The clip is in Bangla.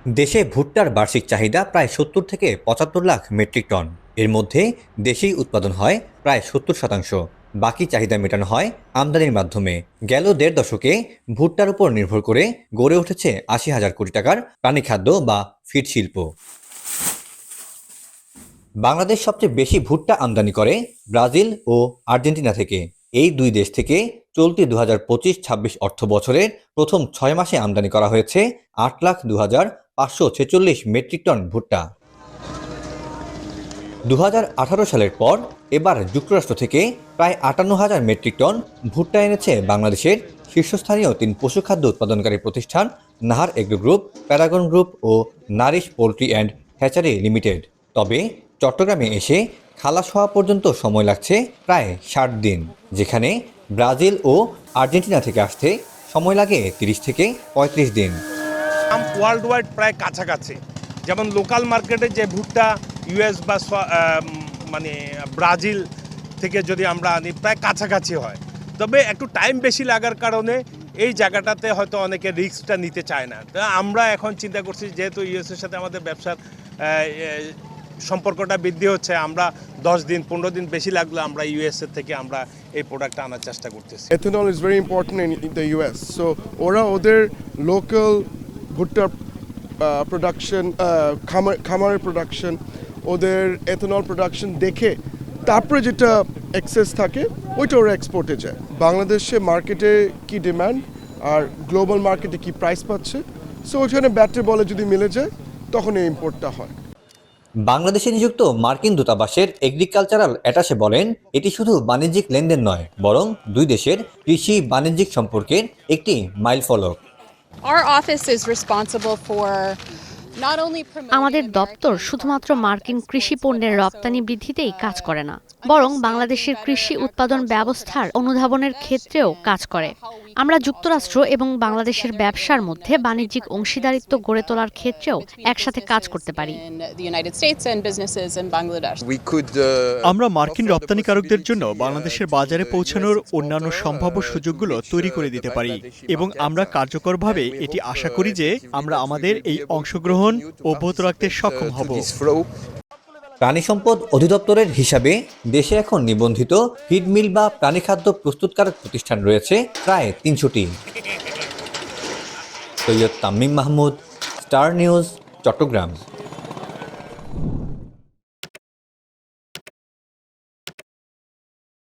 দেশে ভুট্টার বার্ষিক চাহিদা প্রায় ৭০ থেকে ৭৫ লাখ মেট্রিক টন। এর মধ্যে দেশেই উৎপাদন হয় প্রায় ৭০%। বাকি চাহিদা মেটানো হয় আমদানির মাধ্যমে। গেল দেড় দশকে ভুট্টার উপর নির্ভর করে গড়ে উঠেছে ৮০,০০০ কোটি টাকার প্রাণীখাদ্য বা ফিড শিল্প। বাংলাদেশ সবচেয়ে বেশি ভুট্টা আমদানি করে ব্রাজিল ও আর্জেন্টিনা থেকে। এই দুই দেশ থেকে চলতি ২০২৫-২৬ অর্থ বছরের প্রথম ৬ মাসে আমদানি করা হয়েছে ৮,২,৫৪৬ মেট্রিক টন ভুট্টা। ২০১৮ সালের পর এবার যুক্তরাষ্ট্র থেকে প্রায় ৫৮,০০০ মেট্রিক টন ভুট্টা এনেছে বাংলাদেশের শীর্ষস্থানীয় ৩ পশুখাদ্য উৎপাদনকারী প্রতিষ্ঠান Nahar agro group, Paragon group ও Nourish poultry and hatchery limited. তবে চট্টগ্রামে এসে খালাস হওয়া পর্যন্ত সময় লাগছে প্রায় ৬০ দিন, যেখানে ব্রাজিল ও আর্জেন্টিনা থেকে আসতে সময় লাগে ৩০ থেকে ৩৫ দিন। ওয়ার্ল্ড ওয়াইড প্রায় কাছাকাছি, যেমন লোকাল মার্কেটে যে ভুট্টা ইউএস বা মানে ব্রাজিল থেকে যদি আমরা আনি প্রায় কাছাকাছি হয়, তবে একটু টাইম বেশি লাগার কারণে এই জায়গাটাতে হয়তো অনেকে রিস্কটা নিতে চায় না। তা আমরা এখন চিন্তা করছি, যেহেতু ইউএসের সাথে আমাদের ব্যবসার সম্পর্কটা বৃদ্ধি হচ্ছে, আমরা 10 দিন 15 দিন বেশি লাগলে আমরা ইউএসএ থেকে আমরা এই প্রোডাক্টটা আনার চেষ্টা করতেছি। Ethanol is very important in the US, so ওরা ওদের লোকাল ভুট্টা প্রোডাকশন, খামারের প্রোডাকশন, ওদের এথেনল প্রোডাকশন দেখে তারপরে যেটা এক্সেস থাকে ওইটা ওরা এক্সপোর্টে যায়। বাংলাদেশে মার্কেটে কি ডিমান্ড আর গ্লোবাল মার্কেটে কি প্রাইস পাচ্ছে, সো ওইখানে ব্যাটারি বলে যদি মিলে যায় তখন এই ইম্পোর্টটা হয়। বাংলাদেশে নিযুক্ত মার্কিন দূতাবাসের এগ্রিকালচারাল অ্যাটাশে বলেন, এটি শুধু বাণিজ্যিক লেনদেন নয়, বরং দুই দেশের কৃষি বাণিজ্যিক সম্পর্কের একটি মাইলফলক। আমাদের দপ্তর শুধুমাত্র মার্কিন কৃষি পণ্যের রপ্তানি বৃদ্ধিতেই কাজ করে না, বরং বাংলাদেশের কৃষি উৎপাদন ব্যবস্থার অনুধাবনের ক্ষেত্রেও কাজ করে। আমরা যুক্তরাষ্ট্র এবং বাংলাদেশের ব্যবসার মধ্যে বাণিজ্যিক অংশীদারিত্ব গড়ে তোলার ক্ষেত্রেও একসাথে কাজ করতে পারি। আমরা মার্কিন রপ্তানিকারকদের জন্য বাংলাদেশের বাজারে পৌঁছানোর অন্যান্য সম্ভাব্য সুযোগগুলো তৈরি করে দিতে পারি, এবং আমরা কার্যকরভাবে এটি আশা করি যে আমরা আমাদের এই অংশগ্রহণ অব্যাহত রাখতে সক্ষম হব। প্রাণী সম্পদ অধিদপ্তরের হিসাবে দেশে এখন নিবন্ধিত ফিড মিল বা প্রাণীখাদ্য প্রস্তুতকারক প্রতিষ্ঠান রয়েছে প্রায় ৩০০টি। Syed Tamim Mahmud, star news, Chittagong.